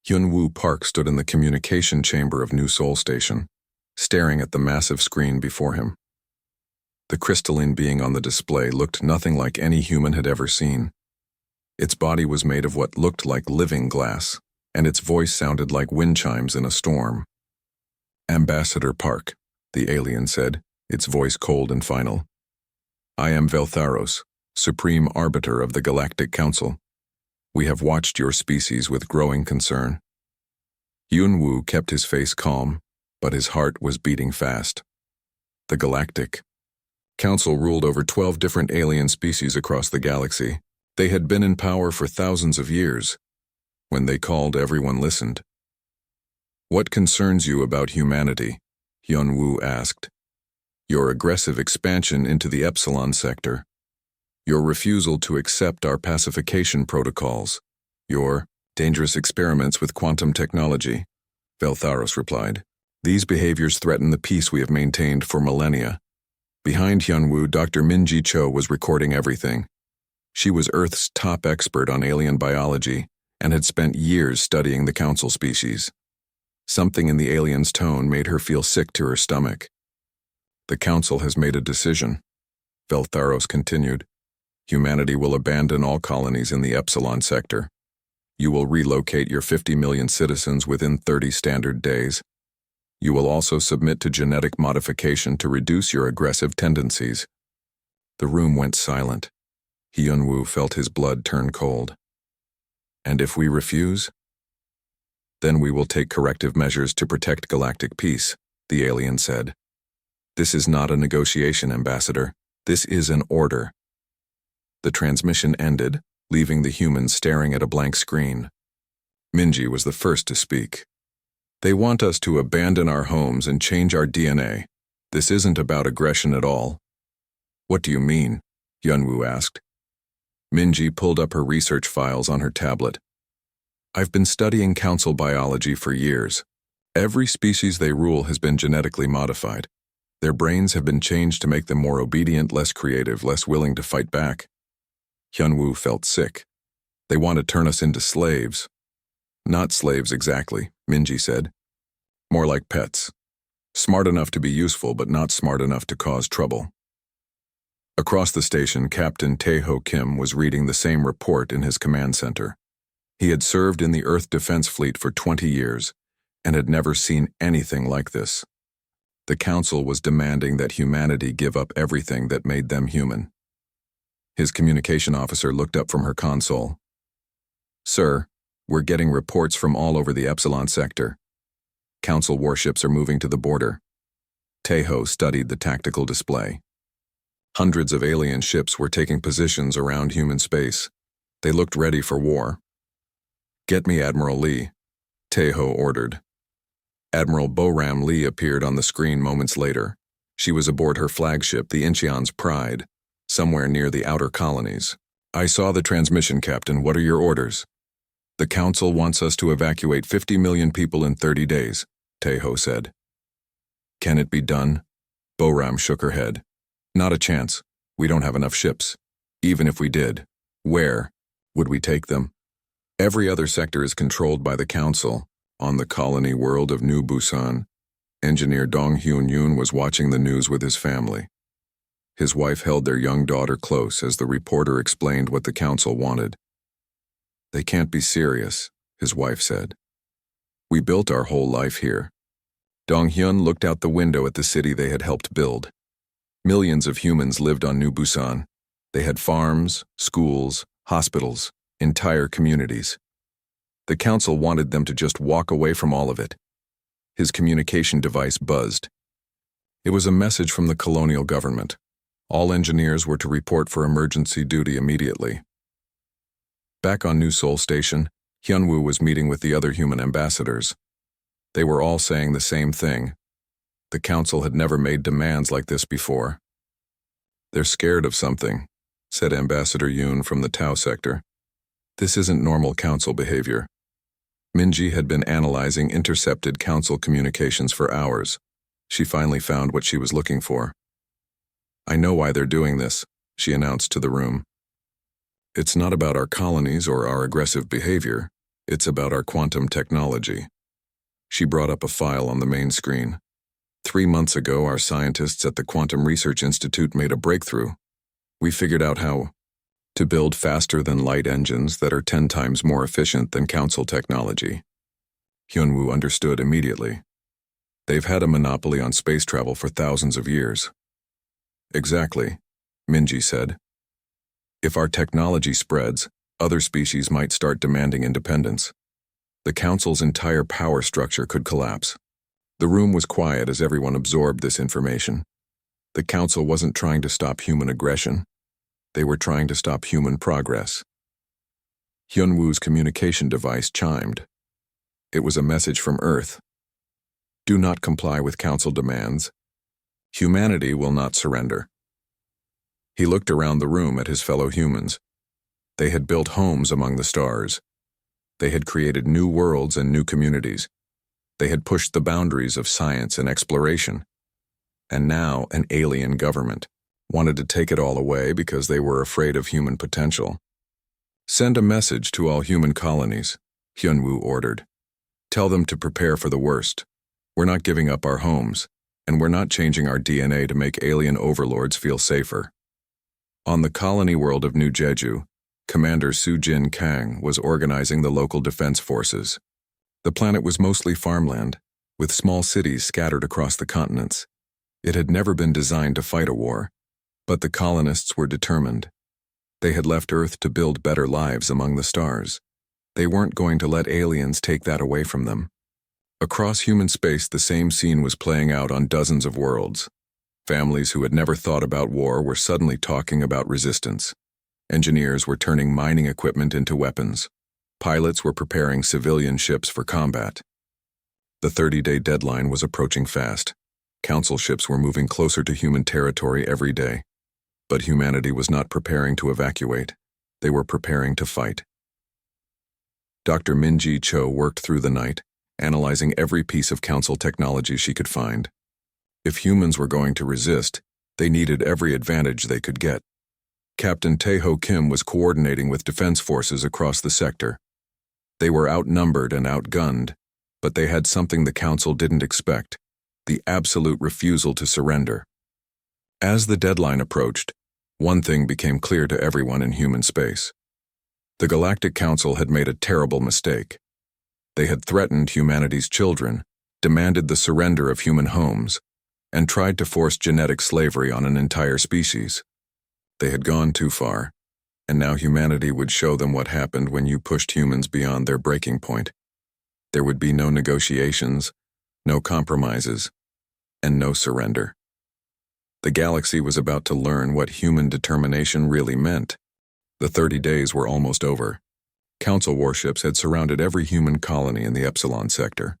Hyunwoo Park stood in the communication chamber of New Seoul Station, staring at the massive screen before him. The crystalline being on the display looked nothing like any human had ever seen. Its body was made of what looked like living glass, and its voice sounded like wind chimes in a storm. "Ambassador Park," the alien said, its voice cold and final. "I am Veltharos, Supreme Arbiter of the Galactic Council. We have watched your species with growing concern." Hyunwoo kept his face calm, but his heart was beating fast. The Galactic Council ruled over 12 different alien species across the galaxy. They had been in power for thousands of years. When they called, everyone listened. "What concerns you about humanity?" Hyunwoo asked. "Your aggressive expansion into the Epsilon sector. Your refusal to accept our pacification protocols. Your dangerous experiments with quantum technology," Veltharos replied. "These behaviors threaten the peace we have maintained for millennia." Behind Hyunwoo, Dr. Minji Cho was recording everything. She was Earth's top expert on alien biology and had spent years studying the Council species. Something in the alien's tone made her feel sick to her stomach. "The Council has made a decision," Veltharos continued. "Humanity will abandon all colonies in the Epsilon sector. You will relocate your 50 million citizens within 30 standard days. You will also submit to genetic modification to reduce your aggressive tendencies." The room went silent. Hyunwoo felt his blood turn cold. "And if we refuse?" "Then we will take corrective measures to protect galactic peace," the alien said. "This is not a negotiation, Ambassador. This is an order." The transmission ended, leaving the humans staring at a blank screen. Minji was the first to speak. "They want us to abandon our homes and change our DNA. This isn't about aggression at all." "What do you mean?" Hyunwoo asked. Minji pulled up her research files on her tablet. "I've been studying council biology for years. Every species they rule has been genetically modified. Their brains have been changed to make them more obedient, less creative, less willing to fight back." Hyunwoo felt sick. "They want to turn us into slaves." "Not slaves exactly," Minji said. "More like pets. Smart enough to be useful, but not smart enough to cause trouble." Across the station, Captain Tae-ho Kim was reading the same report in his command center. He had served in the Earth Defense Fleet for 20 years and had never seen anything like this. The Council was demanding that humanity give up everything that made them human. His communication officer looked up from her console. "Sir, we're getting reports from all over the Epsilon sector. Council warships are moving to the border." Tae-ho studied the tactical display. Hundreds of alien ships were taking positions around human space. They looked ready for war. "Get me Admiral Lee," Tae-ho ordered. Admiral Boram Lee appeared on the screen moments later. She was aboard her flagship, the Incheon's Pride, somewhere near the outer colonies. "I saw the transmission, Captain. What are your orders?" "The Council wants us to evacuate 50 million people in 30 days, Tae-ho said. "Can it be done?" Boram shook her head. "Not a chance. We don't have enough ships. Even if we did, where would we take them? Every other sector is controlled by the Council. On the colony world of New Busan, Engineer Dong Hyun-yoon was watching the news with his family. His wife held their young daughter close as the reporter explained what the Council wanted. "They can't be serious," his wife said. "We built our whole life here." Dong Hyun looked out the window at the city they had helped build. Millions of humans lived on New Busan. They had farms, schools, hospitals, entire communities. The Council wanted them to just walk away from all of it. His communication device buzzed. It was a message from the colonial government. All engineers were to report for emergency duty immediately. Back on New Seoul Station, Hyunwoo was meeting with the other human ambassadors. They were all saying the same thing. The Council had never made demands like this before. "They're scared of something," said Ambassador Yoon from the Tau sector. "This isn't normal Council behavior." Minji had been analyzing intercepted Council communications for hours. She finally found what she was looking for. "I know why they're doing this," she announced to the room. "It's not about our colonies or our aggressive behavior. It's about our quantum technology. She brought up a file on the main screen. 3 months ago, our scientists at the Quantum Research Institute made a breakthrough. We figured out how to build faster-than-light engines that are 10 times more efficient than Council technology. Hyunwoo understood immediately. They've had a monopoly on space travel for thousands of years. Exactly, Minji said. If our technology spreads, other species might start demanding independence. The Council's entire power structure could collapse. The room was quiet as everyone absorbed this information. The Council wasn't trying to stop human aggression. They were trying to stop human progress. Hyunwoo's communication device chimed. It was a message from Earth. Do not comply with Council demands. Humanity will not surrender. He looked around the room at his fellow humans. They had built homes among the stars. They had created new worlds and new communities. They had pushed the boundaries of science and exploration. And now an alien government wanted to take it all away because they were afraid of human potential. Send a message to all human colonies, Hyunwoo ordered. Tell them to prepare for the worst. We're not giving up our homes, and we're not changing our DNA to make alien overlords feel safer. On the colony world of New Jeju, Commander Soo-jin Kang was organizing the local defense forces. The planet was mostly farmland, with small cities scattered across the continents. It had never been designed to fight a war, but the colonists were determined. They had left Earth to build better lives among the stars. They weren't going to let aliens take that away from them. Across human space, the same scene was playing out on dozens of worlds. Families who had never thought about war were suddenly talking about resistance. Engineers were turning mining equipment into weapons. Pilots were preparing civilian ships for combat. The 30-day deadline was approaching fast. Council ships were moving closer to human territory every day. But humanity was not preparing to evacuate. They were preparing to fight. Dr. Minji Cho worked through the night, analyzing every piece of Council technology she could find. If humans were going to resist, they needed every advantage they could get. Captain Tae-ho Kim was coordinating with defense forces across the sector. They were outnumbered and outgunned, but they had something the Council didn't expect: the absolute refusal to surrender. As the deadline approached, one thing became clear to everyone in human space. The Galactic Council had made a terrible mistake. They had threatened humanity's children, demanded the surrender of human homes, and tried to force genetic slavery on an entire species. They had gone too far, and now humanity would show them what happened when you pushed humans beyond their breaking point. There would be no negotiations, no compromises, and no surrender. The galaxy was about to learn what human determination really meant. The 30 days were almost over. Council warships had surrounded every human colony in the Epsilon sector.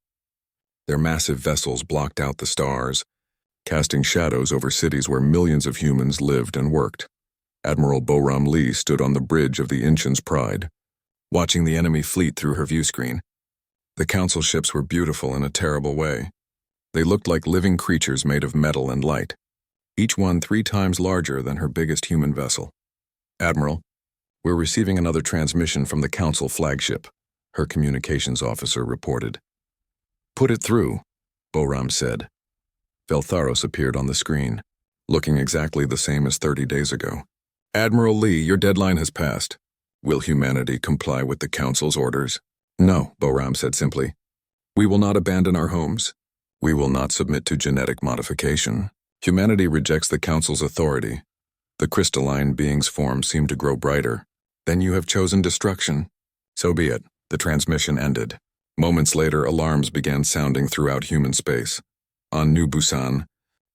Their massive vessels blocked out the stars, casting shadows over cities where millions of humans lived and worked. Admiral Boram Lee stood on the bridge of the Incheon's Pride, watching the enemy fleet through her viewscreen. The Council ships were beautiful in a terrible way. They looked like living creatures made of metal and light, each one 3 times larger than her biggest human vessel. Admiral, we're receiving another transmission from the Council flagship, her communications officer reported. Put it through, Boram said. Veltharos appeared on the screen, looking exactly the same as 30 days ago. Admiral Lee, your deadline has passed. Will humanity comply with the Council's orders? No, Boram said simply. We will not abandon our homes. We will not submit to genetic modification. Humanity rejects the Council's authority. The crystalline being's form seemed to grow brighter. Then you have chosen destruction. So be it. The transmission ended. Moments later, alarms began sounding throughout human space. On New Busan,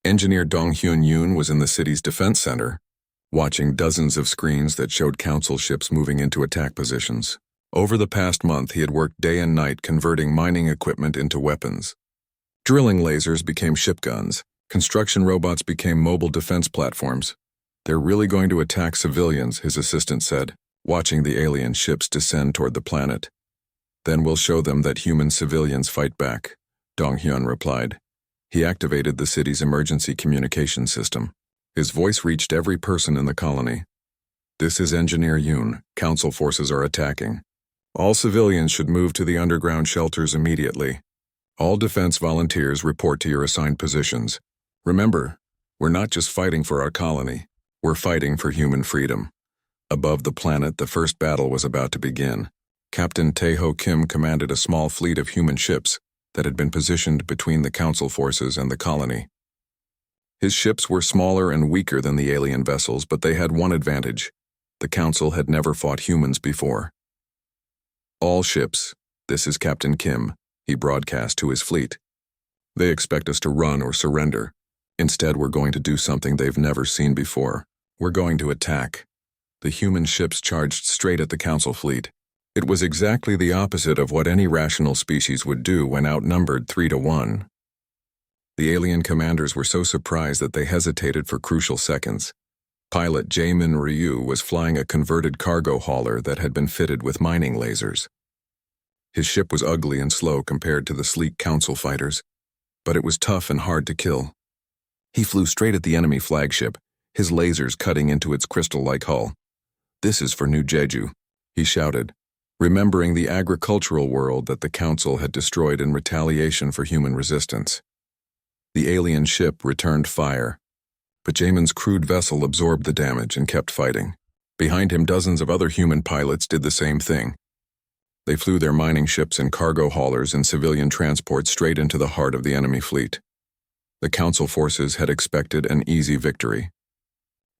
engineer Dong Hyun-yoon was in the city's defense center, watching dozens of screens that showed Council ships moving into attack positions. Over the past month, he had worked day and night converting mining equipment into weapons. Drilling lasers became ship guns. Construction robots became mobile defense platforms. They're really going to attack civilians, his assistant said, watching the alien ships descend toward the planet. Then we'll show them that human civilians fight back, Dong Hyun replied. He activated the city's emergency communication system. His voice reached every person in the colony. This is Engineer Yoon. Council forces are attacking. All civilians should move to the underground shelters immediately. All defense volunteers report to your assigned positions. Remember, we're not just fighting for our colony, we're fighting for human freedom. Above the planet, the first battle was about to begin. Captain Tae-ho Kim commanded a small fleet of human ships that had been positioned between the Council forces and the colony. His ships were smaller and weaker than the alien vessels, but they had one advantage. The Council had never fought humans before. All ships, this is Captain Kim, he broadcast to his fleet. They expect us to run or surrender. Instead, we're going to do something they've never seen before. We're going to attack. The human ships charged straight at the Council fleet. It was exactly the opposite of what any rational species would do when outnumbered 3-1. The alien commanders were so surprised that they hesitated for crucial seconds. Pilot Jaemin Ryu was flying a converted cargo hauler that had been fitted with mining lasers. His ship was ugly and slow compared to the sleek Council fighters, but it was tough and hard to kill. He flew straight at the enemy flagship, his lasers cutting into its crystal-like hull. "This is for New Jeju," he shouted, remembering the agricultural world that the Council had destroyed in retaliation for human resistance. The alien ship returned fire, but Jaemin's crude vessel absorbed the damage and kept fighting. Behind him, dozens of other human pilots did the same thing. They flew their mining ships and cargo haulers and civilian transports straight into the heart of the enemy fleet. The Council forces had expected an easy victory.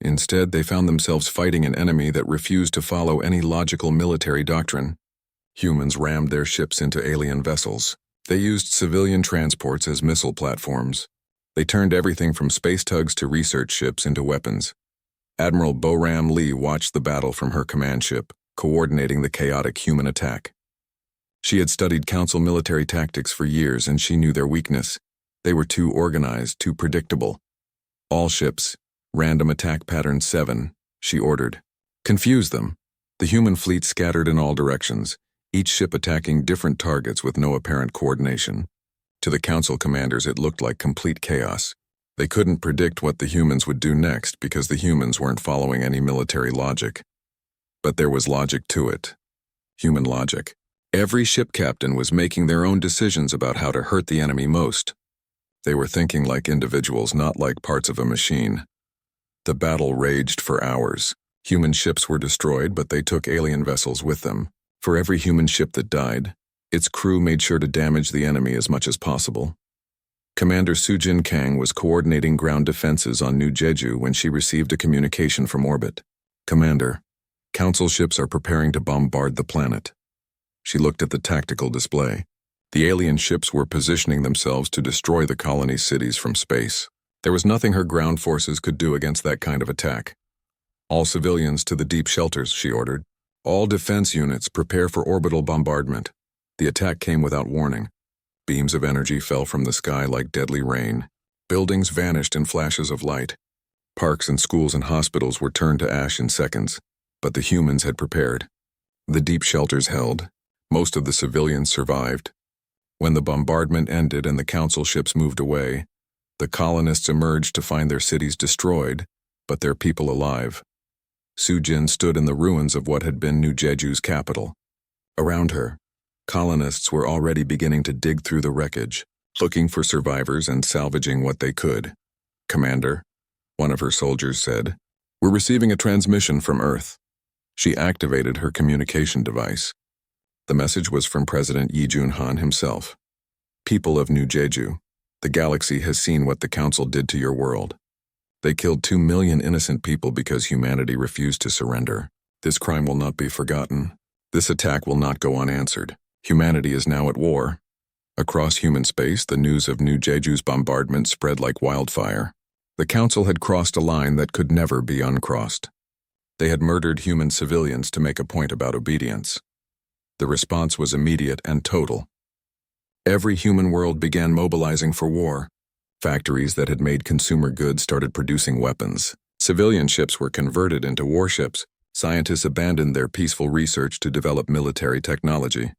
Instead, they found themselves fighting an enemy that refused to follow any logical military doctrine. Humans rammed their ships into alien vessels. They used civilian transports as missile platforms. They turned everything from space tugs to research ships into weapons. Admiral Bo-Ram Lee watched the battle from her command ship, coordinating the chaotic human attack. She had studied Council military tactics for years, and she knew their weakness. They were too organized, too predictable. "All ships, random attack pattern 7, she ordered. "Confuse them." The human fleet scattered in all directions, each ship attacking different targets with no apparent coordination. To the Council commanders, it looked like complete chaos. They couldn't predict what the humans would do next because the humans weren't following any military logic. But there was logic to it. Human logic. Every ship captain was making their own decisions about how to hurt the enemy most. They were thinking like individuals, not like parts of a machine. The battle raged for hours. Human ships were destroyed, but they took alien vessels with them. For every human ship that died, its crew made sure to damage the enemy as much as possible. Commander Sujin Kang was coordinating ground defenses on New Jeju when she received a communication from orbit. "Commander, Council ships are preparing to bombard the planet." She looked at the tactical display. The alien ships were positioning themselves to destroy the colony's cities from space. There was nothing her ground forces could do against that kind of attack. "All civilians to the deep shelters," she ordered. "All defense units prepare for orbital bombardment." The attack came without warning. Beams of energy fell from the sky like deadly rain. Buildings vanished in flashes of light. Parks and schools and hospitals were turned to ash in seconds, but the humans had prepared. The deep shelters held. Most of the civilians survived. When the bombardment ended and the Council ships moved away, the colonists emerged to find their cities destroyed, but their people alive. Sujin stood in the ruins of what had been New Jeju's capital. Around her, colonists were already beginning to dig through the wreckage, looking for survivors and salvaging what they could. "Commander," one of her soldiers said, "we're receiving a transmission from Earth." She activated her communication device. The message was from President Yi Jun-han himself. "People of New Jeju, the galaxy has seen what the Council did to your world. They killed 2 million innocent people because humanity refused to surrender. This crime will not be forgotten. This attack will not go unanswered. Humanity is now at war." Across human space, the news of New Jeju's bombardment spread like wildfire. The Council had crossed a line that could never be uncrossed. They had murdered human civilians to make a point about obedience. The response was immediate and total. Every human world began mobilizing for war. Factories that had made consumer goods started producing weapons. Civilian ships were converted into warships. Scientists abandoned their peaceful research to develop military technology.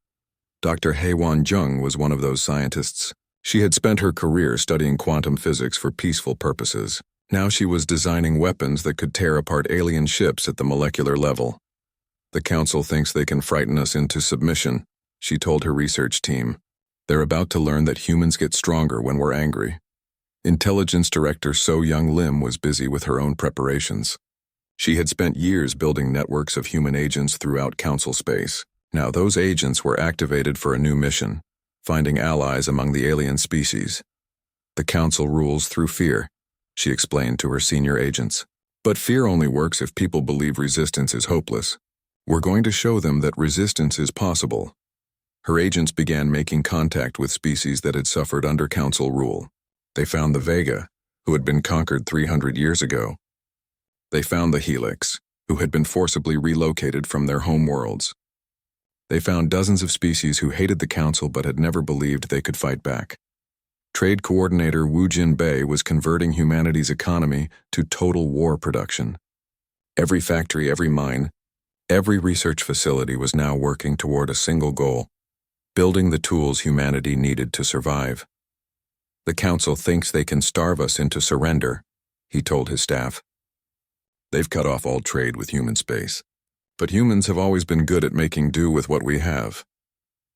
Dr. Haewon Jung was one of those scientists. She had spent her career studying quantum physics for peaceful purposes. Now she was designing weapons that could tear apart alien ships at the molecular level. The Council thinks they can frighten us into submission, she told her research team. They're about to learn that humans get stronger when we're angry. Intelligence Director So Young Lim was busy with her own preparations. She had spent years building networks of human agents throughout Council space. Now those agents were activated for a new mission, finding allies among the alien species. The Council rules through fear, she explained to her senior agents. But fear only works if people believe resistance is hopeless. We're going to show them that resistance is possible. Her agents began making contact with species that had suffered under Council rule. They found the Vega, who had been conquered 300 years ago. They found the Helix, who had been forcibly relocated from their home worlds. They found dozens of species who hated the Council but had never believed they could fight back. Trade Coordinator Wu Jinbei was converting humanity's economy to total war production. Every factory, every mine, every research facility was now working toward a single goal: building the tools humanity needed to survive. The Council thinks they can starve us into surrender, he told his staff. They've cut off all trade with human space. But humans have always been good at making do with what we have.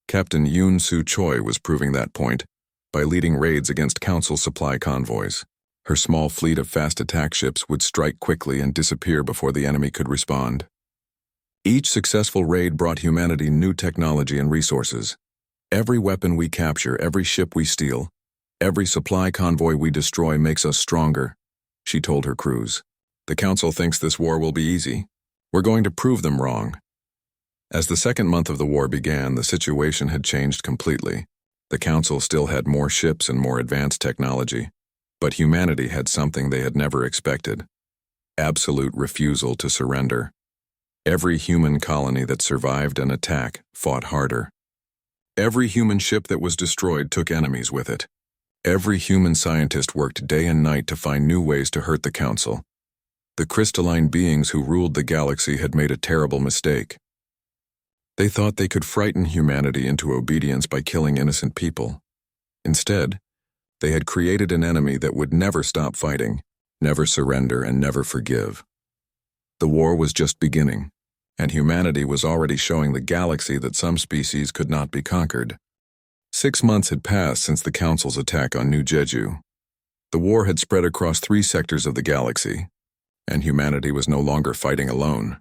Captain Yoon Soo Choi was proving that point by leading raids against Council supply convoys. Her small fleet of fast attack ships would strike quickly and disappear before the enemy could respond. Each successful raid brought humanity new technology and resources. Every weapon we capture, every ship we steal, every supply convoy we destroy makes us stronger, she told her crews. The Council thinks this war will be easy. We're going to prove them wrong. As the second month of the war began, the situation had changed completely. The Council still had more ships and more advanced technology, but humanity had something they had never expected: absolute refusal to surrender. Every human colony that survived an attack fought harder. Every human ship that was destroyed took enemies with it. Every human scientist worked day and night to find new ways to hurt the Council. The crystalline beings who ruled the galaxy had made a terrible mistake. They thought they could frighten humanity into obedience by killing innocent people. Instead, they had created an enemy that would never stop fighting, never surrender, and never forgive. The war was just beginning, and humanity was already showing the galaxy that some species could not be conquered. 6 months had passed since the Council's attack on New Jeju. The war had spread across 3 sectors of the galaxy, and humanity was no longer fighting alone.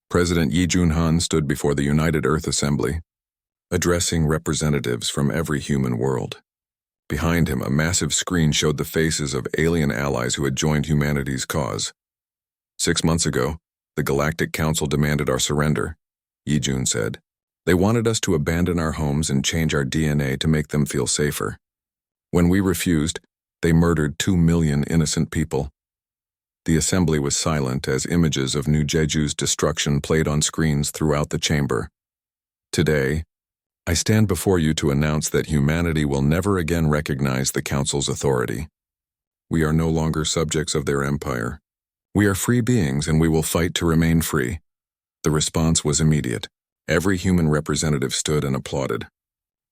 President Yi Junhan stood before the United Earth Assembly, addressing representatives from every human world. Behind him, a massive screen showed the faces of alien allies who had joined humanity's cause. 6 months ago, the Galactic Council demanded our surrender, Yi Jun said. They wanted us to abandon our homes and change our DNA to make them feel safer. When we refused, they murdered 2 million innocent people. The assembly was silent as images of New Jeju's destruction played on screens throughout the chamber. Today, I stand before you to announce that humanity will never again recognize the Council's authority. We are no longer subjects of their empire. We are free beings and we will fight to remain free. The response was immediate. Every human representative stood and applauded.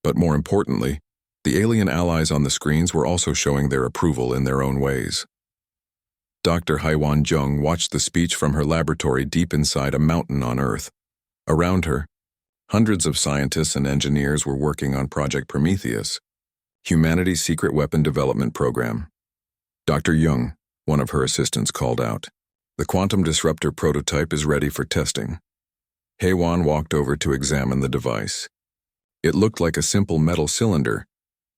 But more importantly, the alien allies on the screens were also showing their approval in their own ways. Dr. Haiwan Jung watched the speech from her laboratory deep inside a mountain on Earth. Around her, hundreds of scientists and engineers were working on Project Prometheus, humanity's secret weapon development program. Dr. Jung, one of her assistants, called out, "The quantum disruptor prototype is ready for testing." Haiwan walked over to examine the device. It looked like a simple metal cylinder,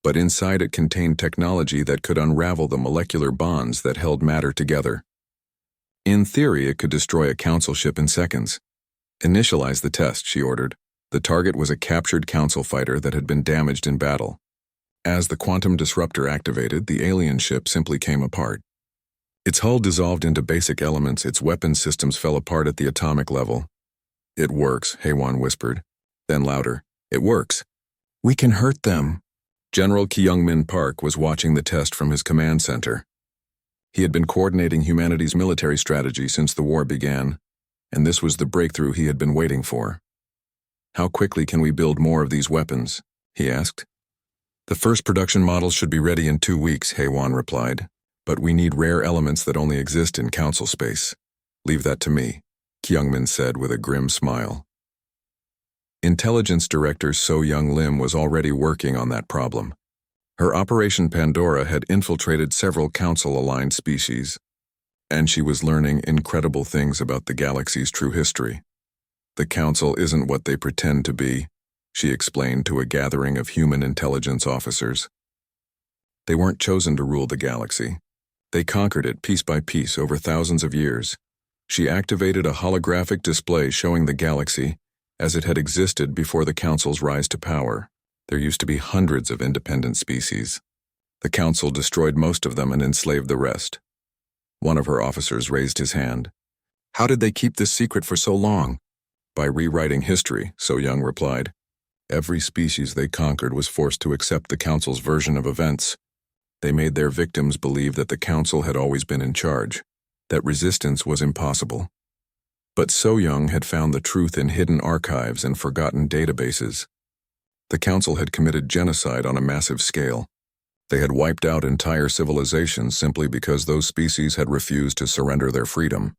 but inside it contained technology that could unravel the molecular bonds that held matter together. In theory, it could destroy a Council ship in seconds. "Initialize the test," she ordered. The target was a captured Council fighter that had been damaged in battle. As the quantum disruptor activated, the alien ship simply came apart. Its hull dissolved into basic elements, its weapon systems fell apart at the atomic level. "It works," Haiwan whispered. Then louder, "It works. We can hurt them." General Kyung-min Park was watching the test from his command center. He had been coordinating humanity's military strategy since the war began, and this was the breakthrough he had been waiting for. "How quickly can we build more of these weapons?" he asked. "The first production models should be ready in 2 weeks," Haiwan replied. "But we need rare elements that only exist in Council space. Leave that to me." Kyungmin said with a grim smile. Intelligence Director So Young Lim was already working on that problem. Her Operation Pandora had infiltrated several Council-aligned species, and she was learning incredible things about the galaxy's true history. The Council isn't what they pretend to be, she explained to a gathering of human intelligence officers. They weren't chosen to rule the galaxy. They conquered it piece by piece over thousands of years. She activated a holographic display showing the galaxy as it had existed before the Council's rise to power. There used to be hundreds of independent species. The Council destroyed most of them and enslaved the rest. One of her officers raised his hand. How did they keep this secret for so long? By rewriting history, So Young replied. Every species they conquered was forced to accept the Council's version of events. They made their victims believe that the Council had always been in charge, that resistance was impossible. But So Young had found the truth in hidden archives and forgotten databases. The Council had committed genocide on a massive scale. They had wiped out entire civilizations simply because those species had refused to surrender their freedom.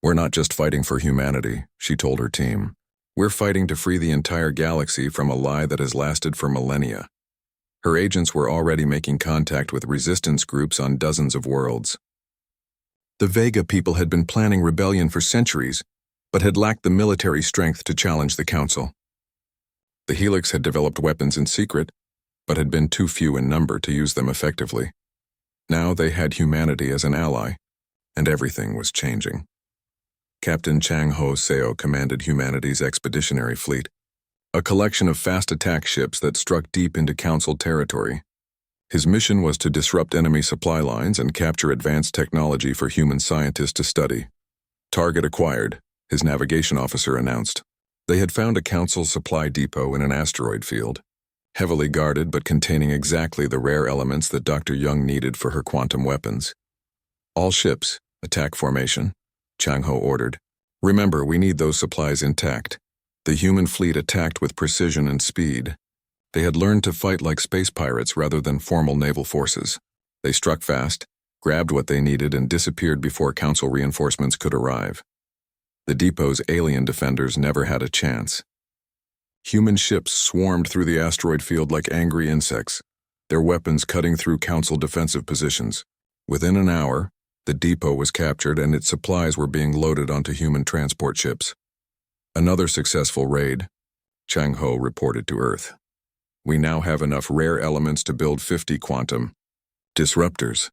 We're not just fighting for humanity, she told her team. We're fighting to free the entire galaxy from a lie that has lasted for millennia. Her agents were already making contact with resistance groups on dozens of worlds. The Vega people had been planning rebellion for centuries, but had lacked the military strength to challenge the Council. The Helix had developed weapons in secret, but had been too few in number to use them effectively. Now they had humanity as an ally, and everything was changing. Captain Chang Ho Seo commanded humanity's expeditionary fleet, a collection of fast attack ships that struck deep into Council territory. His mission was to disrupt enemy supply lines and capture advanced technology for human scientists to study. Target acquired, his navigation officer announced. They had found a Council supply depot in an asteroid field, heavily guarded but containing exactly the rare elements that Dr. Young needed for her quantum weapons. All ships, attack formation, Chang Ho ordered. Remember, we need those supplies intact. The human fleet attacked with precision and speed. They had learned to fight like space pirates rather than formal naval forces. They struck fast, grabbed what they needed, and disappeared before Council reinforcements could arrive. The depot's alien defenders never had a chance. Human ships swarmed through the asteroid field like angry insects, their weapons cutting through Council defensive positions. Within an hour, the depot was captured and its supplies were being loaded onto human transport ships. Another successful raid, Chang Ho reported to Earth. We now have enough rare elements to build 50 quantum disruptors.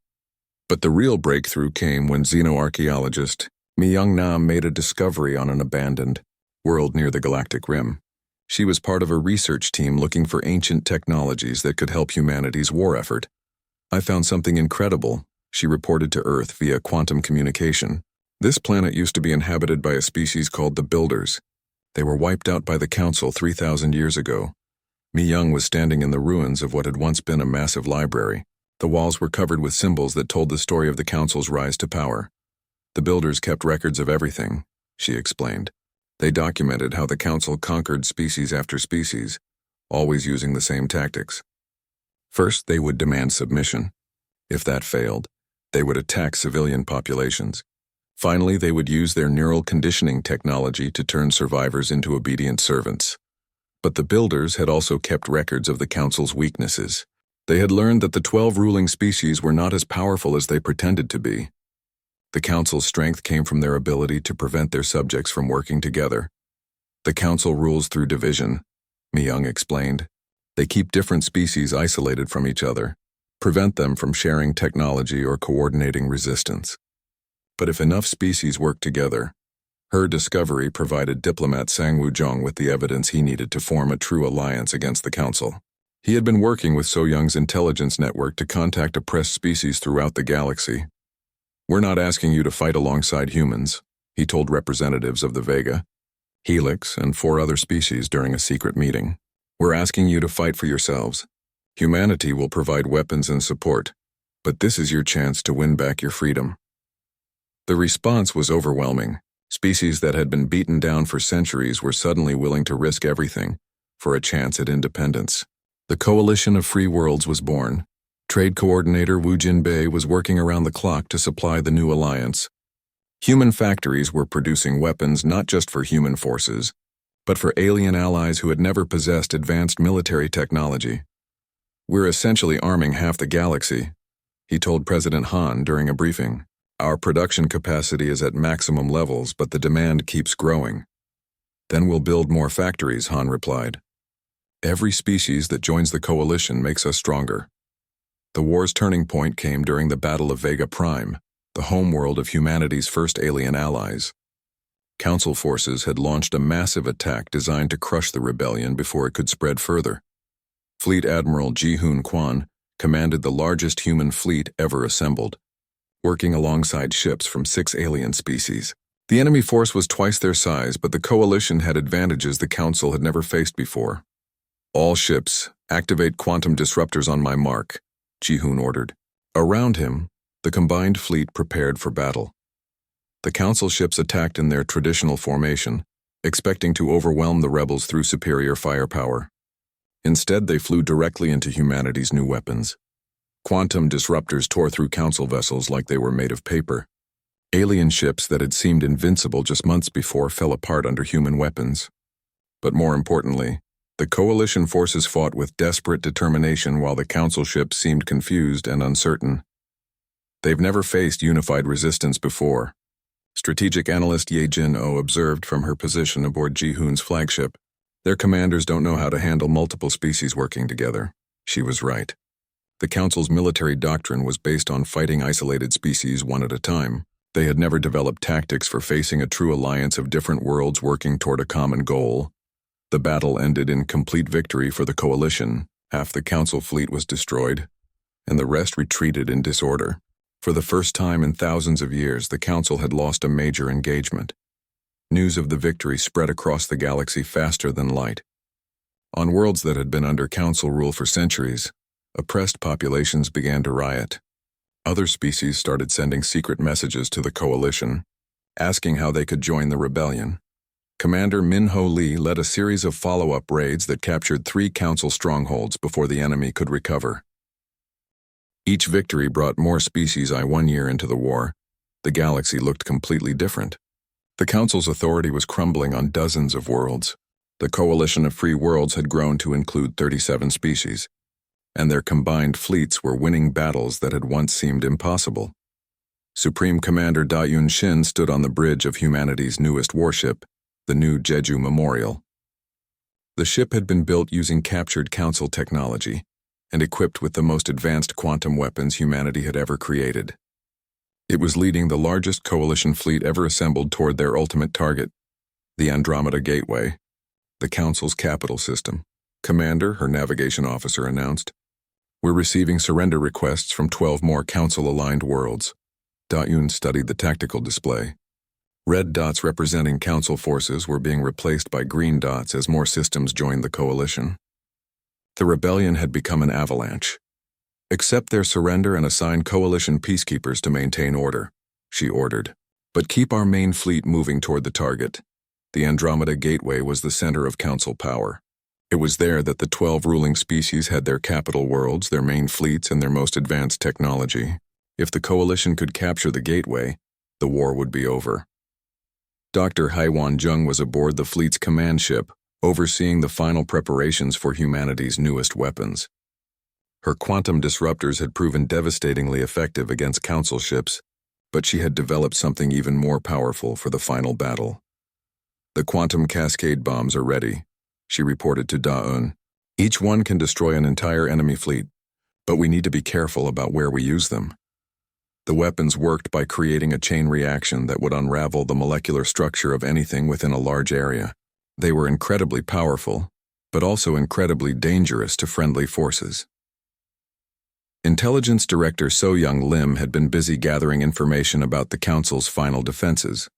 But the real breakthrough came when xenoarchaeologist Mi Young Nam made a discovery on an abandoned world near the galactic rim. She was part of a research team looking for ancient technologies that could help humanity's war effort. I found something incredible, she reported to Earth via quantum communication. This planet used to be inhabited by a species called the Builders. They were wiped out by the Council 3,000 years ago. Mi Young was standing in the ruins of what had once been a massive library. The walls were covered with symbols that told the story of the Council's rise to power. The Builders kept records of everything, she explained. They documented how the Council conquered species after species, always using the same tactics. First, they would demand submission. If that failed, they would attack civilian populations. Finally, they would use their neural conditioning technology to turn survivors into obedient servants. But the Builders had also kept records of the Council's weaknesses. They had learned that the 12 ruling species were not as powerful as they pretended to be. The Council's strength came from their ability to prevent their subjects from working together. The Council rules through division, Mi Young explained. They keep different species isolated from each other, prevent them from sharing technology or coordinating resistance. But if enough species work together, her discovery provided diplomat Sang Woo-jong with the evidence he needed to form a true alliance against the Council. He had been working with So Young's intelligence network to contact oppressed species throughout the galaxy. We're not asking you to fight alongside humans, he told representatives of the Vega, Helix, and 4 other species during a secret meeting. We're asking you to fight for yourselves. Humanity will provide weapons and support, but this is your chance to win back your freedom. The response was overwhelming. Species that had been beaten down for centuries were suddenly willing to risk everything for a chance at independence. The Coalition of Free Worlds was born. Trade coordinator Woo Jin Bae was working around the clock to supply the new alliance. Human factories were producing weapons not just for human forces, but for alien allies who had never possessed advanced military technology. "We're essentially arming half the galaxy," he told President Han during a briefing. "Our production capacity is at maximum levels, but the demand keeps growing." "Then we'll build more factories," Han replied. "Every species that joins the coalition makes us stronger." The war's turning point came during the Battle of Vega Prime, the homeworld of humanity's first alien allies. Council forces had launched a massive attack designed to crush the rebellion before it could spread further. Fleet Admiral Ji-Hoon Kwan commanded the largest human fleet ever assembled, working alongside ships from 6 alien species. The enemy force was twice their size, but the coalition had advantages the Council had never faced before. "All ships, activate quantum disruptors on my mark," Ji-Hoon ordered. Around him, the combined fleet prepared for battle. The Council ships attacked in their traditional formation, expecting to overwhelm the rebels through superior firepower. Instead, they flew directly into humanity's new weapons. Quantum disruptors tore through Council vessels like they were made of paper. Alien ships that had seemed invincible just months before fell apart under human weapons. But more importantly, the coalition forces fought with desperate determination while the Council ships seemed confused and uncertain. They've never faced unified resistance before. Strategic analyst Ye Jin-Oh observed from her position aboard Ji-Hoon's flagship. "Their commanders don't know how to handle multiple species working together." She was right. The Council's military doctrine was based on fighting isolated species one at a time. They had never developed tactics for facing a true alliance of different worlds working toward a common goal. The battle ended in complete victory for the coalition. Half the Council fleet was destroyed, and the rest retreated in disorder. For the first time in thousands of years, the Council had lost a major engagement. News of the victory spread across the galaxy faster than light. On worlds that had been under Council rule for centuries, oppressed populations began to riot. Other species started sending secret messages to the coalition, asking how they could join the rebellion. Commander Min-Ho Lee led a series of follow-up raids that captured 3 Council strongholds before the enemy could recover. Each victory brought more species. 1 year into the war, the galaxy looked completely different. The Council's authority was crumbling on dozens of worlds. The coalition of free worlds had grown to include 37 species, and their combined fleets were winning battles that had once seemed impossible. Supreme Commander Da Yun Shin stood on the bridge of humanity's newest warship, the new Jeju Memorial. The ship had been built using captured Council technology and equipped with the most advanced quantum weapons humanity had ever created. It was leading the largest coalition fleet ever assembled toward their ultimate target, the Andromeda Gateway, the Council's capital system. "Commander," her navigation officer announced, "we're receiving surrender requests from 12 more Council-aligned worlds." Da-Yun studied the tactical display. Red dots representing Council forces were being replaced by green dots as more systems joined the coalition. The rebellion had become an avalanche. "Accept their surrender and assign coalition peacekeepers to maintain order," she ordered. "But keep our main fleet moving toward the target." The Andromeda Gateway was the center of Council power. It was there that the 12 ruling species had their capital worlds, their main fleets, and their most advanced technology. If the coalition could capture the gateway, the war would be over. Dr. Haiwan Jung was aboard the fleet's command ship, overseeing the final preparations for humanity's newest weapons. Her quantum disruptors had proven devastatingly effective against Council ships, but she had developed something even more powerful for the final battle. "The quantum cascade bombs are ready," she reported to Da-Eun. "Each one can destroy an entire enemy fleet, but we need to be careful about where we use them." The weapons worked by creating a chain reaction that would unravel the molecular structure of anything within a large area. They were incredibly powerful, but also incredibly dangerous to friendly forces. Intelligence Director So-Young Lim had been busy gathering information about the Council's final defenses.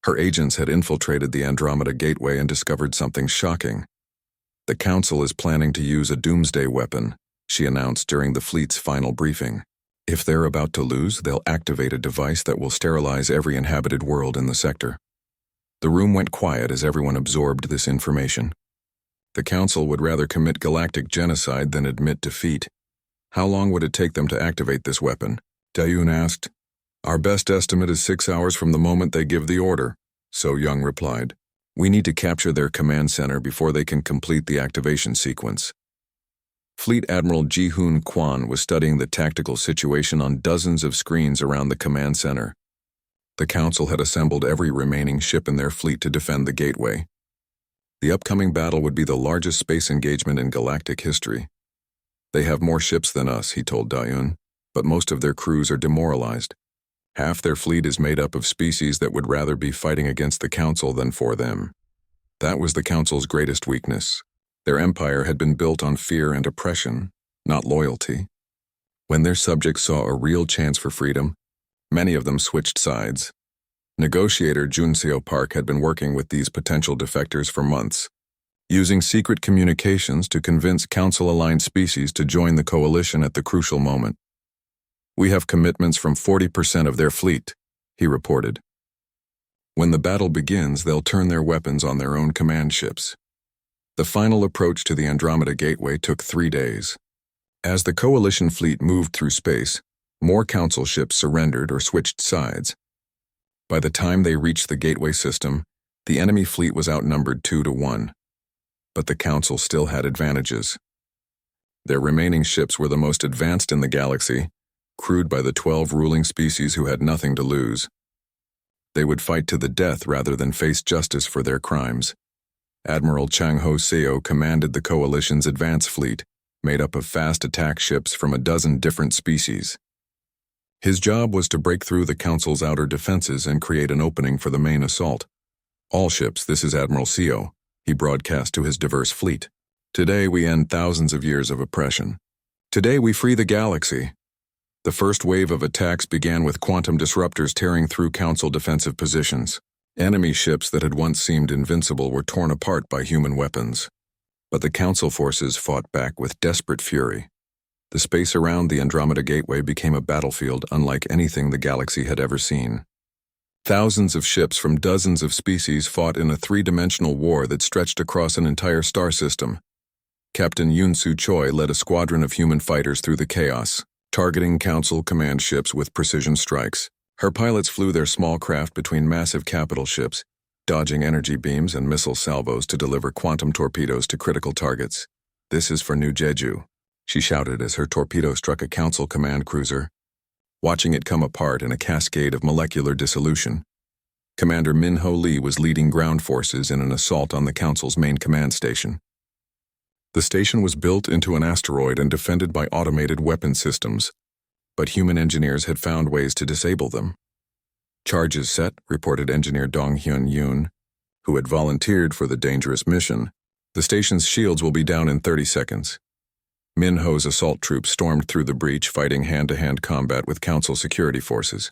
Her agents had infiltrated the Andromeda Gateway and discovered something shocking. "The Council is planning to use a doomsday weapon," she announced during the fleet's final briefing. "If they're about to lose, they'll activate a device that will sterilize every inhabited world in the sector." The room went quiet as everyone absorbed this information. The Council would rather commit galactic genocide than admit defeat. "How long would it take them to activate this weapon?" Da-Yun asked. Our best estimate is 6 hours from the moment they give the order, So Young replied. We need to capture their command center before they can complete the activation sequence. Fleet Admiral Ji-Hoon Kwan was studying the tactical situation on dozens of screens around the command center. The Council had assembled every remaining ship in their fleet to defend the gateway. The upcoming battle would be the largest space engagement in galactic history. They have more ships than us, he told Dayun, but most of their crews are demoralized. Half their fleet is made up of species that would rather be fighting against the Council than for them. That was the Council's greatest weakness. Their empire had been built on fear and oppression, not loyalty. When their subjects saw a real chance for freedom, many of them switched sides. Negotiator Junseo Park had been working with these potential defectors for months, using secret communications to convince Council-aligned species to join the coalition at the crucial moment. We have commitments from 40% of their fleet, he reported. When the battle begins, they'll turn their weapons on their own command ships. The final approach to the Andromeda Gateway took 3 days. As the coalition fleet moved through space, more Council ships surrendered or switched sides. By the time they reached the gateway system, the enemy fleet was outnumbered 2-1. But the Council still had advantages. Their remaining ships were the most advanced in the galaxy, crewed by the 12 ruling species who had nothing to lose. They would fight to the death rather than face justice for their crimes. Admiral Chang Ho Seo commanded the coalition's advance fleet, made up of fast attack ships from a dozen different species. His job was to break through the Council's outer defenses and create an opening for the main assault. All ships, this is Admiral Seo, he broadcast to his diverse fleet. Today we end thousands of years of oppression. Today we free the galaxy. The first wave of attacks began with quantum disruptors tearing through Council defensive positions. Enemy ships that had once seemed invincible were torn apart by human weapons. But the Council forces fought back with desperate fury. The space around the Andromeda Gateway became a battlefield unlike anything the galaxy had ever seen. Thousands of ships from dozens of species fought in a three-dimensional war that stretched across an entire star system. Captain Yoon-Soo Choi led a squadron of human fighters through the chaos, targeting Council command ships with precision strikes. Her pilots flew their small craft between massive capital ships, dodging energy beams and missile salvos to deliver quantum torpedoes to critical targets. This is for New Jeju, she shouted as her torpedo struck a Council command cruiser, watching it come apart in a cascade of molecular dissolution. Commander Min-Ho Lee was leading ground forces in an assault on the Council's main command station. The station was built into an asteroid and defended by automated weapon systems, but human engineers had found ways to disable them. Charges set, reported engineer Dong Hyun Yoon, who had volunteered for the dangerous mission. The station's shields will be down in 30 seconds. Min-Ho's assault troops stormed through the breach, fighting hand-to-hand combat with Council security forces.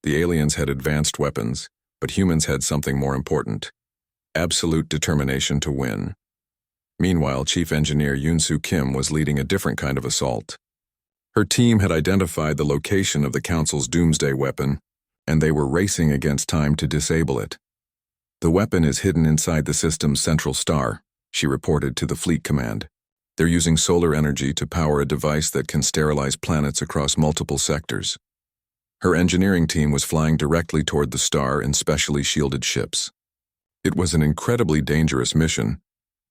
The aliens had advanced weapons, but humans had something more important: absolute determination to win. Meanwhile, Chief Engineer Yoon-Soo Kim was leading a different kind of assault. Her team had identified the location of the Council's doomsday weapon, and they were racing against time to disable it. The weapon is hidden inside the system's central star, she reported to the Fleet Command. They're using solar energy to power a device that can sterilize planets across multiple sectors. Her engineering team was flying directly toward the star in specially shielded ships. It was an incredibly dangerous mission,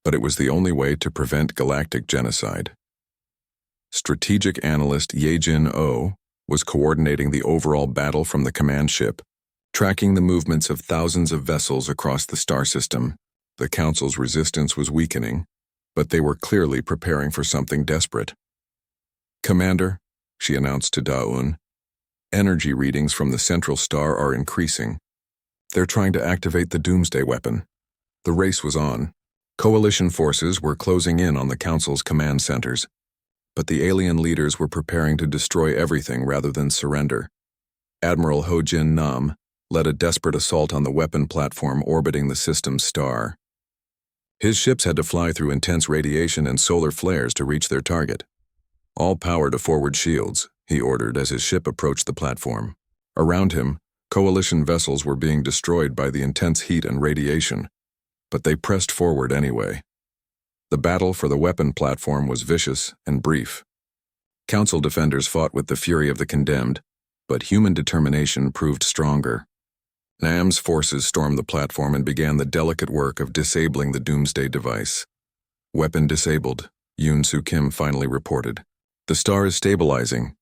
but it was the only way to prevent galactic genocide. Strategic analyst Ye-Jin Oh was coordinating the overall battle from the command ship, tracking the movements of thousands of vessels across the star system. The Council's resistance was weakening, but they were clearly preparing for something desperate. Commander, she announced to Da-Un, energy readings from the central star are increasing. They're trying to activate the doomsday weapon. The race was on. Coalition forces were closing in on the Council's command centers, but the alien leaders were preparing to destroy everything rather than surrender. Admiral Ho Jin Nam led a desperate assault on the weapon platform orbiting the system's star. His ships had to fly through intense radiation and solar flares to reach their target. All power to forward shields, he ordered as his ship approached the platform. Around him, coalition vessels were being destroyed by the intense heat and radiation, but they pressed forward anyway. The battle for the weapon platform was vicious and brief. Council defenders fought with the fury of the condemned, but human determination proved stronger. Nam's forces stormed the platform and began the delicate work of disabling the doomsday device. Weapon disabled, Yoon Soo Kim finally reported. The star is stabilizing.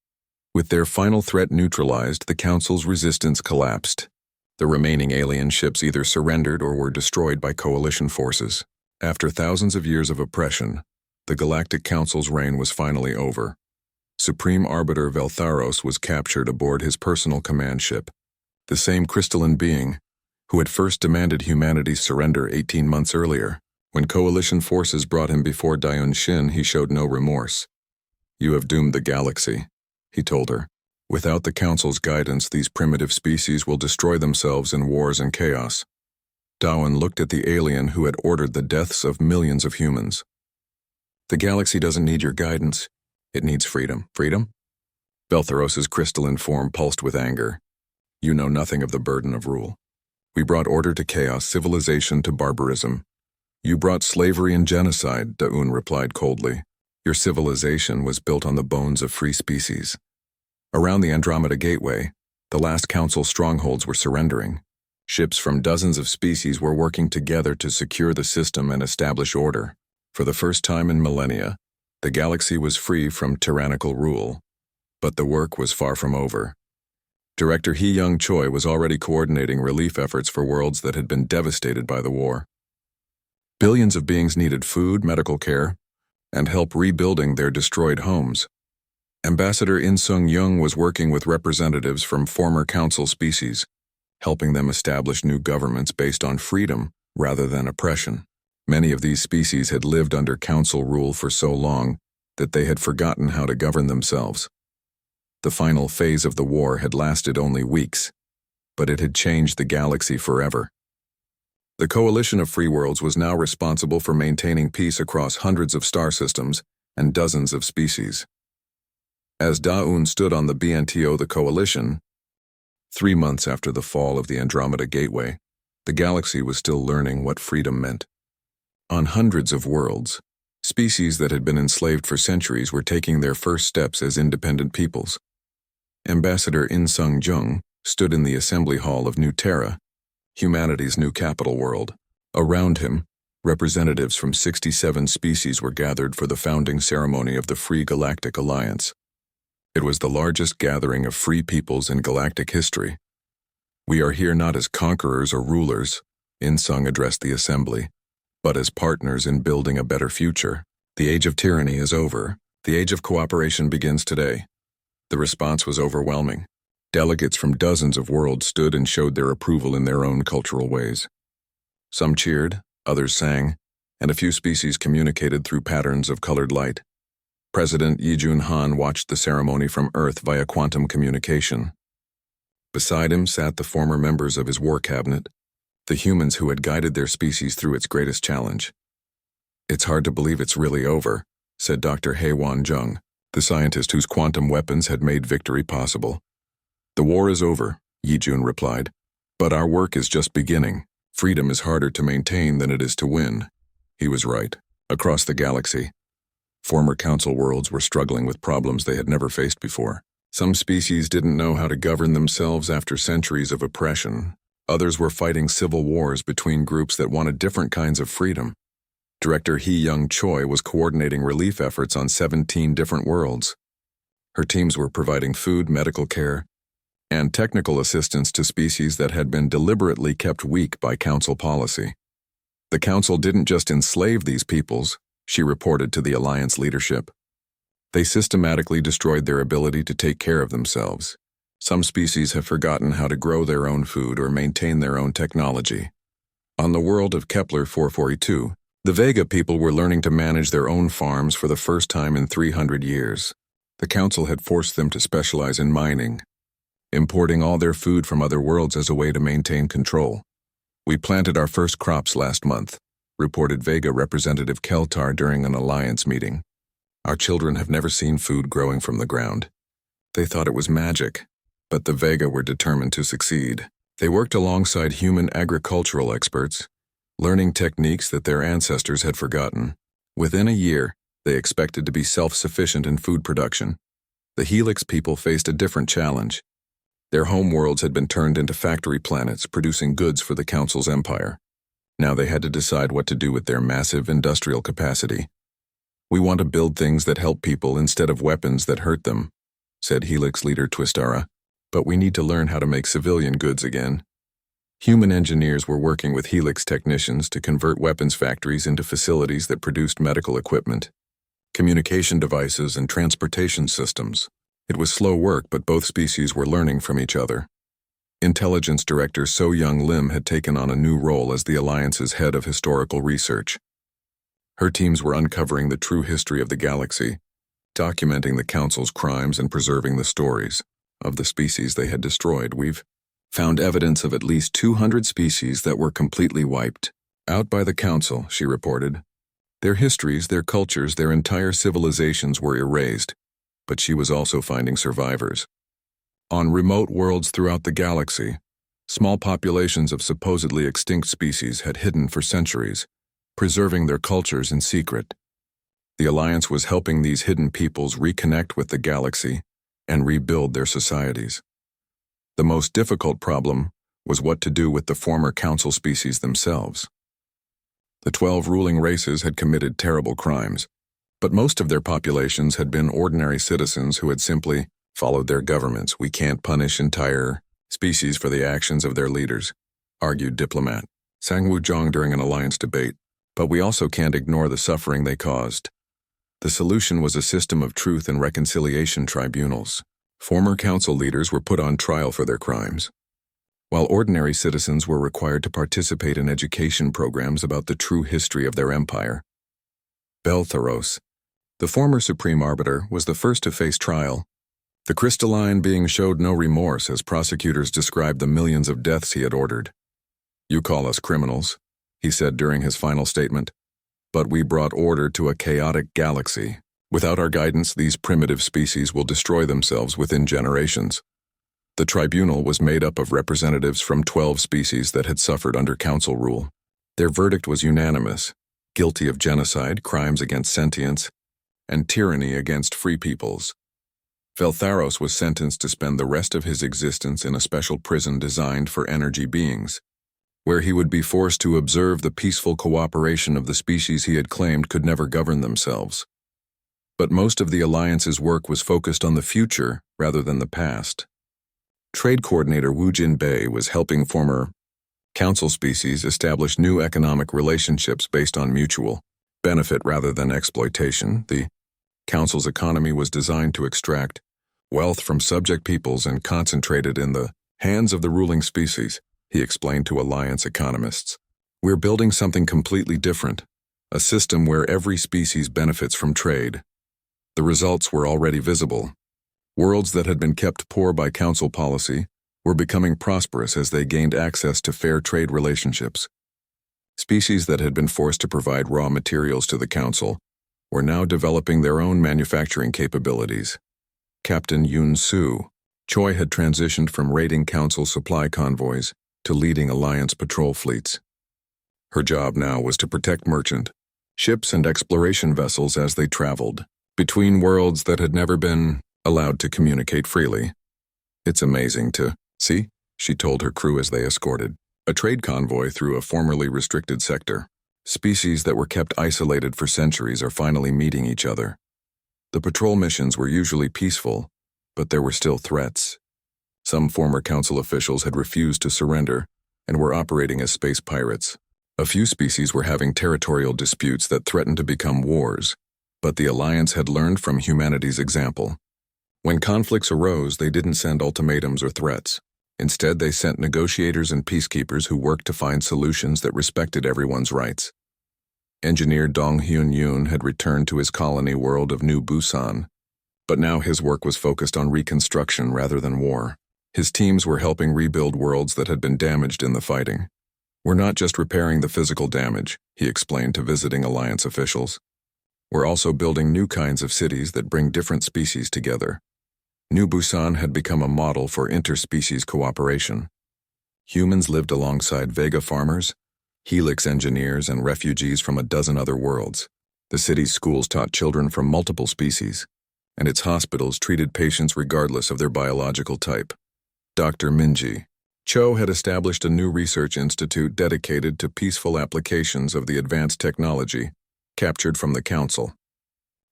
With their final threat neutralized, the Council's resistance collapsed. The remaining alien ships either surrendered or were destroyed by coalition forces. After thousands of years of oppression, the Galactic Council's reign was finally over. Supreme Arbiter Veltharos was captured aboard his personal command ship, the same crystalline being who had first demanded humanity's surrender 18 months earlier. When coalition forces brought him before Dayun Shin, he showed no remorse. "You have doomed the galaxy," he told her. "Without the Council's guidance, these primitive species will destroy themselves in wars and chaos." Dawin looked at the alien who had ordered the deaths of millions of humans. "The galaxy doesn't need your guidance. It needs freedom." "Freedom?" Beltharos's crystalline form pulsed with anger. "You know nothing of the burden of rule. We brought order to chaos, civilization to barbarism. You brought slavery and genocide," Da'un replied coldly. "Your civilization was built on the bones of free species." Around the Andromeda Gateway, the last Council strongholds were surrendering. Ships from dozens of species were working together to secure the system and establish order. For the first time in millennia, the galaxy was free from tyrannical rule. But the work was far from over. Director Hee-Young Choi was already coordinating relief efforts for worlds that had been devastated by the war. Billions of beings needed food, medical care, and help rebuilding their destroyed homes. Ambassador In Sung Young was working with representatives from former Council species, helping them establish new governments based on freedom rather than oppression. Many of these species had lived under Council rule for so long that they had forgotten how to govern themselves. The final phase of the war had lasted only weeks, but it had changed the galaxy forever. The coalition of free worlds was now responsible for maintaining peace across hundreds of star systems and dozens of species. As Da'un stood on the BNTO, the coalition, 3 months after the fall of the Andromeda Gateway, the galaxy was still learning what freedom meant. On hundreds of worlds, species that had been enslaved for centuries were taking their first steps as independent peoples. Ambassador In Sung Jung stood in the assembly hall of New Terra, humanity's new capital world. Around him, representatives from 67 species were gathered for the founding ceremony of the Free Galactic Alliance. It was the largest gathering of free peoples in galactic history. "We are here not as conquerors or rulers," In Sung addressed the assembly, "but as partners in building a better future. The age of tyranny is over. The age of cooperation begins today." The response was overwhelming. Delegates from dozens of worlds stood and showed their approval in their own cultural ways. Some cheered, others sang, and a few species communicated through patterns of colored light. President Yi Jun Han watched the ceremony from Earth via quantum communication. Beside him sat the former members of his war cabinet, the humans who had guided their species through its greatest challenge. "It's hard to believe it's really over," said Dr. Haewon Jung, the scientist whose quantum weapons had made victory possible. "The war is over," Yi Jun replied, "but our work is just beginning. Freedom is harder to maintain than it is to win." He was right. Across the galaxy, former Council worlds were struggling with problems they had never faced before. Some species didn't know how to govern themselves after centuries of oppression. Others were fighting civil wars between groups that wanted different kinds of freedom. Director Hee-Young Choi was coordinating relief efforts on 17 different worlds. Her teams were providing food, medical care, and technical assistance to species that had been deliberately kept weak by Council policy. The Council didn't just enslave these peoples, she reported to the Alliance leadership. They systematically destroyed their ability to take care of themselves. Some species have forgotten how to grow their own food or maintain their own technology. On the world of Kepler 442, the Vega people were learning to manage their own farms for the first time in 300 years. The Council had forced them to specialize in mining, importing all their food from other worlds as a way to maintain control. "We planted our first crops last month," reported Vega representative Keltar during an alliance meeting. "Our children have never seen food growing from the ground. They thought it was magic, but the Vega were determined to succeed. They worked alongside human agricultural experts, learning techniques that their ancestors had forgotten. Within a year, they expected to be self-sufficient in food production. The Helix people faced a different challenge. Their homeworlds had been turned into factory planets, producing goods for the Council's empire. Now they had to decide what to do with their massive industrial capacity. "We want to build things that help people instead of weapons that hurt them," said Helix leader Twistara. "But we need to learn how to make civilian goods again." Human engineers were working with Helix technicians to convert weapons factories into facilities that produced medical equipment, communication devices, and transportation systems. It was slow work, but both species were learning from each other. Intelligence Director So Young Lim had taken on a new role as the Alliance's head of historical research. Her teams were uncovering the true history of the galaxy, documenting the Council's crimes and preserving the stories of the species they had destroyed. "We've found evidence of at least 200 species that were completely wiped out by the Council," she reported. "Their histories, their cultures, their entire civilizations were erased," but she was also finding survivors. On remote worlds throughout the galaxy, small populations of supposedly extinct species had hidden for centuries, preserving their cultures in secret. The Alliance was helping these hidden peoples reconnect with the galaxy and rebuild their societies. The most difficult problem was what to do with the former Council species themselves. The 12 ruling races had committed terrible crimes, but most of their populations had been ordinary citizens who had simply followed their governments. "We can't punish entire species for the actions of their leaders," argued diplomat Sang Wuzhong during an Alliance debate, "but we also can't ignore the suffering they caused." The solution was a system of truth and reconciliation tribunals. Former Council leaders were put on trial for their crimes, while ordinary citizens were required to participate in education programs about the true history of their empire. Beltheros, the former Supreme Arbiter, was the first to face trial. The crystalline being showed no remorse as prosecutors described the millions of deaths he had ordered. "You call us criminals," he said during his final statement, "but we brought order to a chaotic galaxy. Without our guidance, these primitive species will destroy themselves within generations." The tribunal was made up of representatives from 12 species that had suffered under Council rule. Their verdict was unanimous: guilty of genocide, crimes against sentience, and tyranny against free peoples. Veltharos was sentenced to spend the rest of his existence in a special prison designed for energy beings, where he would be forced to observe the peaceful cooperation of the species he had claimed could never govern themselves. But most of the Alliance's work was focused on the future rather than the past. Trade Coordinator Wu Jinbei was helping former Council species establish new economic relationships based on mutual benefit rather than exploitation. The Council's economy was designed to extract wealth from subject peoples and concentrate it in the hands of the ruling species, he explained to Alliance economists. "We're building something completely different, a system where every species benefits from trade." The results were already visible. Worlds that had been kept poor by Council policy were becoming prosperous as they gained access to fair trade relationships. Species that had been forced to provide raw materials to the Council were now developing their own manufacturing capabilities. Captain Yun Su Choi had transitioned from raiding Council supply convoys to leading Alliance patrol fleets. Her job now was to protect merchant ships and exploration vessels as they traveled between worlds that had never been allowed to communicate freely. "It's amazing to see," she told her crew as they escorted a trade convoy through a formerly restricted sector. "Species that were kept isolated for centuries are finally meeting each other." The patrol missions were usually peaceful, but there were still threats. Some former Council officials had refused to surrender and were operating as space pirates. A few species were having territorial disputes that threatened to become wars, but the Alliance had learned from humanity's example. When conflicts arose, they didn't send ultimatums or threats. Instead, they sent negotiators and peacekeepers who worked to find solutions that respected everyone's rights. Engineer Dong Hyun Yoon had returned to his colony world of New Busan, but now his work was focused on reconstruction rather than war. His teams were helping rebuild worlds that had been damaged in the fighting. "We're not just repairing the physical damage," he explained to visiting Alliance officials. "We're also building new kinds of cities that bring different species together." New Busan had become a model for interspecies cooperation. Humans lived alongside Vega farmers, Helix engineers, and refugees from a dozen other worlds. The city's schools taught children from multiple species, and its hospitals treated patients regardless of their biological type. Dr. Minji. Cho had established a new research institute dedicated to peaceful applications of the advanced technology captured from the Council.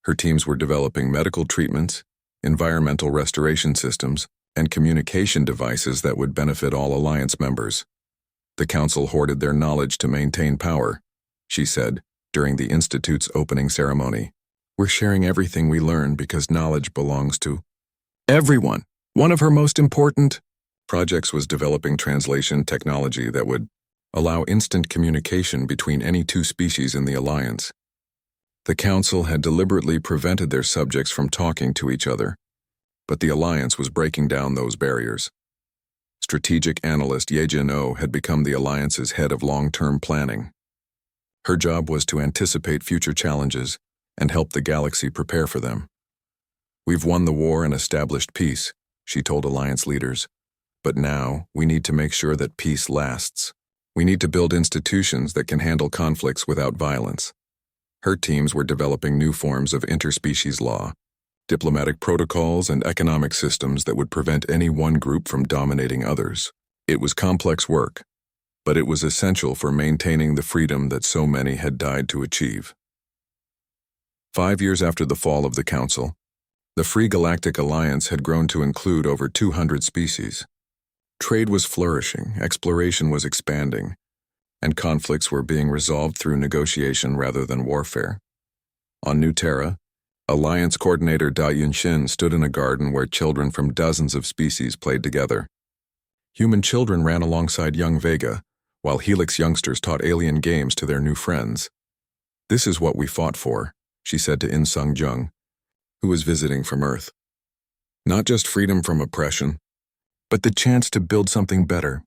Her teams were developing medical treatments, environmental restoration systems, and communication devices that would benefit all Alliance members. The Council hoarded their knowledge to maintain power, she said during the Institute's opening ceremony. We're sharing everything we learn because knowledge belongs to everyone. One of her most important projects was developing translation technology that would allow instant communication between any two species in the Alliance. The Council had deliberately prevented their subjects from talking to each other, but the Alliance was breaking down those barriers. Strategic analyst Ye Jin-Oh had become the Alliance's head of long-term planning. Her job was to anticipate future challenges and help the galaxy prepare for them. We've won the war and established peace, she told Alliance leaders. But now, we need to make sure that peace lasts. We need to build institutions that can handle conflicts without violence. Her teams were developing new forms of interspecies law, diplomatic protocols, and economic systems that would prevent any one group from dominating others. It was complex work, but it was essential for maintaining the freedom that so many had died to achieve. 5 years after the fall of the Council, the Free Galactic Alliance had grown to include over 200 species. Trade was flourishing, exploration was expanding, and conflicts were being resolved through negotiation rather than warfare. On New Terra, Alliance Coordinator Da Yunshin stood in a garden where children from dozens of species played together. Human children ran alongside young Vega, while Helix youngsters taught alien games to their new friends. This is what we fought for, she said to In Sung Jung, who was visiting from Earth. Not just freedom from oppression, but the chance to build something better.